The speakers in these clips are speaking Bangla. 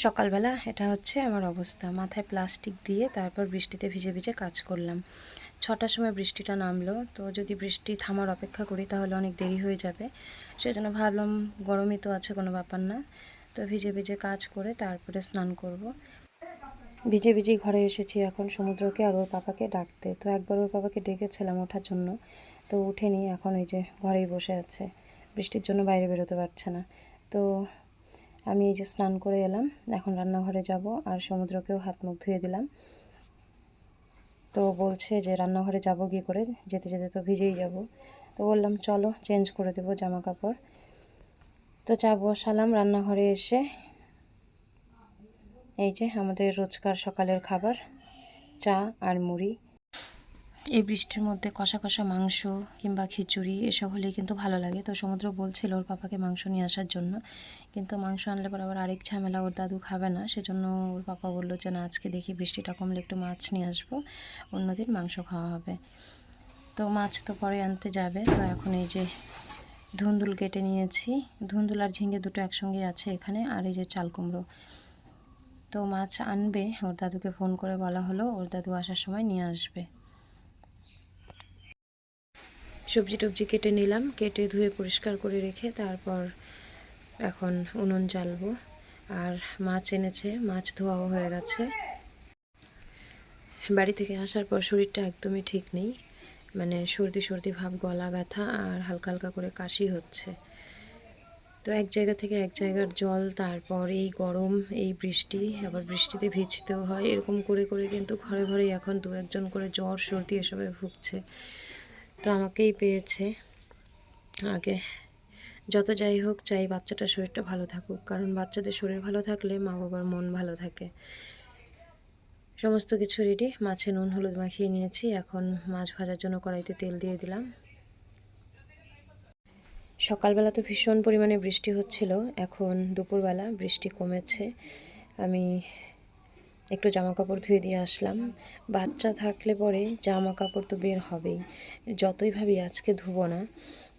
সকালবেলা এটা হচ্ছে আমার অবস্থা, মাথায় প্লাস্টিক দিয়ে তারপর বৃষ্টিতে ভিজে ভিজে কাজ করলাম। 6টার সময় বৃষ্টিটা নামলো, তো যদি বৃষ্টি থামার অপেক্ষা করি তাহলে অনেক দেরি হয়ে যাবে। সেজন্য ভাবলাম গরমই তো আছে, কোনো ব্যাপার না। তো ভিজে ভিজে কাজ করে তারপরে স্নান করব। ভিজে ভিজেই ঘরে এসেছি এখন সমুদ্রকে আর ওর পাপাকে ডাকতে। তো একবার ওর পাপাকে ডেকেছিলাম ওঠার জন্য, তো উঠেনি, এখন ওই যে ঘরেই বসে আছে, বৃষ্টির জন্য বাইরে বেরোতে পারছে না। তো আমি এই যে স্নান করে এলাম, এখন রান্নাঘরে যাব আর সমুদ্রকেও হাত মুখ ধুয়ে দিলাম। তো বলছে যে রান্নাঘরে যাব কী করে, যেতে যেতে তো ভিজেই যাব। তো বললাম চলো চেঞ্জ করে দেবো জামা কাপড়। তো চা বসালাম রান্নাঘরে এসে। এই যে আমাদের রোজকার সকালের খাবার, চা আর মুড়ি। এই বৃষ্টির মধ্যে কষা কষা মাংস কিংবা খিচুড়ি এসব হলেই কিন্তু ভালো লাগে। তো সমুদ্র বলছিল ওর পাপাকে মাংস নিয়ে আসার জন্য, কিন্তু মাংস আনলে পর আবার আরেক ঝামেলা, ওর দাদু খাবে না। সেজন্য ওর পাপা বললো যে না, আজকে দেখি বৃষ্টিটা কমলে একটু মাছ নিয়ে আসবো, অন্যদিন মাংস খাওয়া হবে। তো মাছ তো পরে আনতে যাবে। তো এখন এই যে ধুন্দুল কেটে নিয়েছি, ধুন্দুল আর ঝিঙে দুটো একসঙ্গে আছে এখানে, আর এই যে চাল কুমড়ো। তো মাছ আনবে, ওর দাদুকে ফোন করে বলা হলো, ওর দাদু আসার সময় নিয়ে আসবে। সবজি টবজি কেটে নিলাম, কেটে ধুয়ে পরিষ্কার করে রেখে তারপর এখন উনুন জ্বালবো। আর মাছ এনেছে, মাছ ধোয়াও হয়ে গেছে। বাড়ি থেকে আসার পর শরীরটা একদমই ঠিক নেই, মানে সর্দি সর্দি ভাব, গলা ব্যথা আর হালকা হালকা করে কাশি হচ্ছে। তো এক জায়গা থেকে এক জায়গার জল, তারপর এই গরম, এই বৃষ্টি, আবার বৃষ্টিতে ভিজতেও হয়, এরকম করে করে কিন্তু ঘরে ঘরেই এখন দু একজন করে জ্বর সর্দি এসবে ভুগছে। তো আমাকেই পেয়েছে আগে। যত যাই হোক, চাই বাচ্চাটার শরীরটা ভালো থাকুক, কারণ বাচ্চাদের শরীর ভালো থাকলে মা বাবার মন ভালো থাকে। সমস্ত কিছু রেডি, মাছে নুন হলুদ মাখিয়ে নিয়েছি। এখন মাছ ভাজার জন্য কড়াইতে তেল দিয়ে দিলাম। সকালবেলা তো ভীষণ পরিমাণে বৃষ্টি হচ্ছিল, এখন দুপুরবেলা বৃষ্টি কমেছে। আমি একটু জামা কাপড় ধুয়ে দিয়ে আসলাম। বাচ্চা থাকলে পরে জামা কাপড় তো বের হবেই, যতই ভাবি আজকে ধুবো না,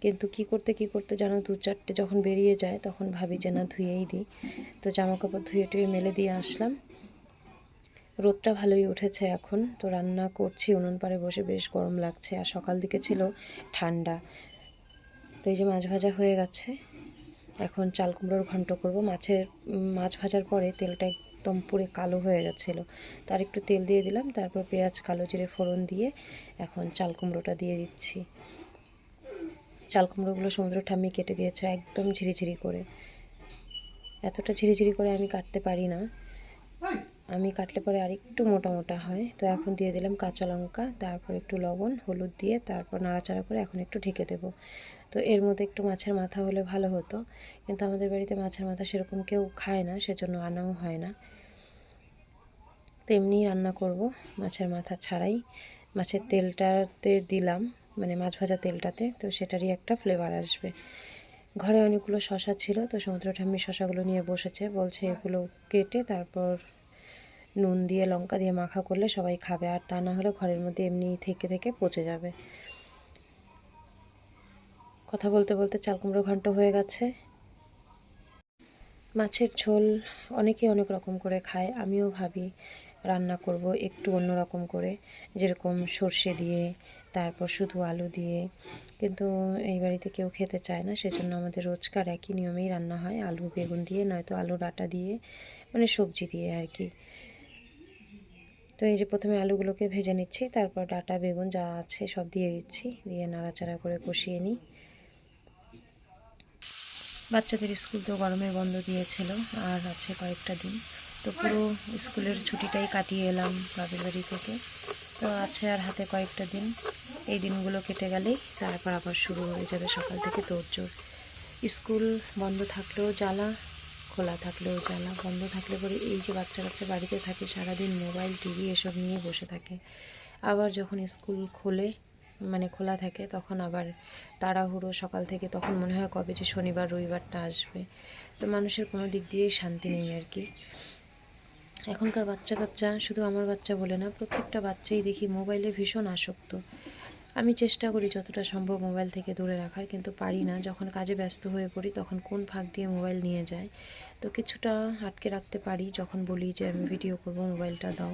কিন্তু কি করতে যেন দু চারটে যখন বেরিয়ে যায় তখন ভাবি যে না ধুয়েই দিই। তো জামা কাপড় ধুয়ে টুয়ে মেলে দিয়ে আসলাম। রোদটা ভালোই উঠেছে এখন। তো রান্না করছি উনুন পাড়ে বসে, বেশ গরম লাগছে, আর সকাল দিকে ছিল ঠান্ডা। তো এই যে মাছ ভাজা হয়ে গেছে, এখন চাল কুমড়োর ঘন্ট করব। মাছ ভাজার পরে তেলটা একদম পুরো কালো হয়ে গেছিলো, তার একটু তেল দিয়ে দিলাম, তারপর পেঁয়াজ কালো জিরে ফোড়ন দিয়ে এখন চাল কুমড়োটা দিয়ে দিচ্ছি। চাল কুমড়োগুলো সমুদ্র ঠাম্মি কেটে দিয়েছে একদম ঝিরিঝিরি করে। এতটা ঝিরিঝিরি করে আমি কাটতে পারি না, আমি কাটলে পরে আর একটু মোটা মোটা হয়। তো এখন দিয়ে দিলাম কাঁচা লঙ্কা, তারপর একটু লবণ হলুদ দিয়ে তারপর নাড়াচাড়া করে এখন একটু ঢেকে দেবো। তো এর মধ্যে একটু মাছের মাথা হলে ভালো হতো, কিন্তু আমাদের বাড়িতে মাছের মাথা সেরকম কেউ খায় না, সেজন্য আনাও হয় না। তো এমনিই রান্না করব মাছের মাথা ছাড়াই। মাছের তেলটাতে দিলাম, মানে মাছ ভাজা তেলটাতে, তো সেটারই একটা ফ্লেভার আসবে। ঘরে অনেকগুলো শশা ছিল, তো সমুদ্র ঠাম্মি শশাগুলো নিয়ে বসেছে, বলছে এগুলো কেটে তারপর নুন দিয়ে লঙ্কা দিয়ে মাখা করলে সবাই খাবে, আর তা না হলে ঘরের মধ্যে এমনি থেকে থেকে পচে যাবে। কথা বলতে বলতে চাল কুমড়ো ঘন্ট হয়ে গেছে। মাছের ঝোল অনেকে অনেক রকম করে খায়, আমিও ভাবি রান্না করব একটু অন্য রকম করে, যেরকম সর্ষে দিয়ে তারপর শুধু আলু দিয়ে, কিন্তু এই বাড়িতে কেউ খেতে চায় না, সেজন্য আমাদের রোজকার একই নিয়মেই রান্না হয়, আলু বেগুন দিয়ে, নয়তো আলু ডাঁটা দিয়ে, মানে সবজি দিয়ে আর কি। তো এই যে প্রথমে আলুগুলোকে ভেজে নিচ্ছি, তারপর ডাঁটা বেগুন যা আছে সব দিয়ে দিচ্ছি, দিয়ে নাড়াচাড়া করে কষিয়ে নিই। বাচ্চাদের স্কুল তো গরমের বন্ধ দিয়েছিল, আর আছে কয়েকটা দিন, তো পুরো স্কুলের ছুটিটাই কাটিয়ে এলাম বাপের বাড়ি থেকে। তো আছে আর হাতে কয়েকটা দিন, এই দিনগুলো কেটে গেলেই তারপর আবার শুরু হয়ে যাবে সকাল থেকে তোড়জোড়। স্কুল বন্ধ থাকলেও জ্বালা, খোলা থাকলেও জ্বালা। বন্ধ থাকলে পরে এই যে বাচ্চা কাচ্চা বাড়িতে থাকে সারাদিন মোবাইল টিভি এসব নিয়ে বসে থাকে, আবার যখন স্কুল খোলে, মানে খোলা থাকে, তখন আবার তাড়াহুড়ো সকাল থেকে, তখন মনে হয় কবে যে শনিবার রবিবারটা আসবে। তো মানুষের কোনো দিক দিয়েই শান্তি নেই আর কি। এখনকার বাচ্চা কাচ্চা, শুধু আমার বাচ্চা বলে না, প্রত্যেকটা বাচ্চাই দেখি মোবাইলে ভীষণ আসক্ত। আমি চেষ্টা করি যতটা সম্ভব মোবাইল থেকে দূরে রাখার, কিন্তু পারি না। যখন কাজে ব্যস্ত হয়ে পড়ি তখন কোন ফাঁক দিয়ে মোবাইল নিয়ে যায়। তো কিছুটা আটকে রাখতে পারি, যখন বলি যে আমি ভিডিও করব মোবাইলটা দাও,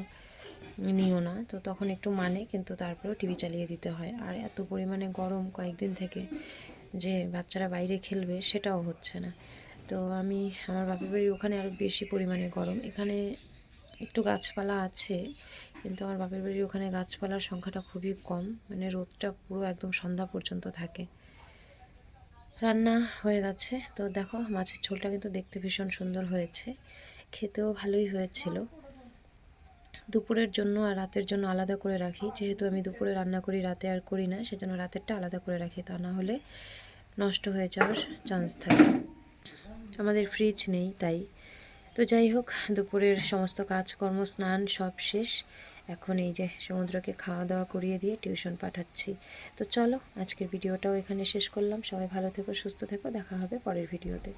নিও না, তো তখন একটু মানে, কিন্তু তারপরেও টিভি চালিয়ে দিতে হয়। আর এত পরিমাণে গরম কয়েকদিন থেকে যে বাচ্চারা বাইরে খেলবে সেটাও হচ্ছে না। তো আমি আমার বাপের বাড়ির ওখানে আরও বেশি পরিমাণে গরম। এখানে একটু গাছপালা আছে, কিন্তু আমার বাপের বাড়ির ওখানে গাছপালার সংখ্যাটা খুবই কম, মানে রোদটা পুরো একদম সন্ধ্যা পর্যন্ত থাকে। রান্না হয়ে গেছে, তো দেখো মাছের ঝোলটা কিন্তু দেখতে ভীষণ সুন্দর হয়েছে, খেতেও ভালোই হয়েছিল। দুপুরের জন্য আর রাতের জন্য আলাদা করে রাখি, যেহেতু আমি দুপুরে রান্না করি, রাতে আর করি না, সেজন্য রাতেরটা আলাদা করে রাখি, তা না হলে নষ্ট হয়ে যাওয়ার চান্স থাকে। আমাদের ফ্রিজ নেই তাই। তো যাই হোক, দুপুরের সমস্ত কাজকর্ম, স্নান সব শেষ। এখন এই যে সমুদ্রকে খাওয়া দাওয়া করিয়ে দিয়ে টিউশন পাঠাচ্ছি। তো চলো আজকের ভিডিওটাও এখানে শেষ করলাম। সবাই ভালো থেকো, সুস্থ থেকো, দেখা হবে পরের ভিডিওতে।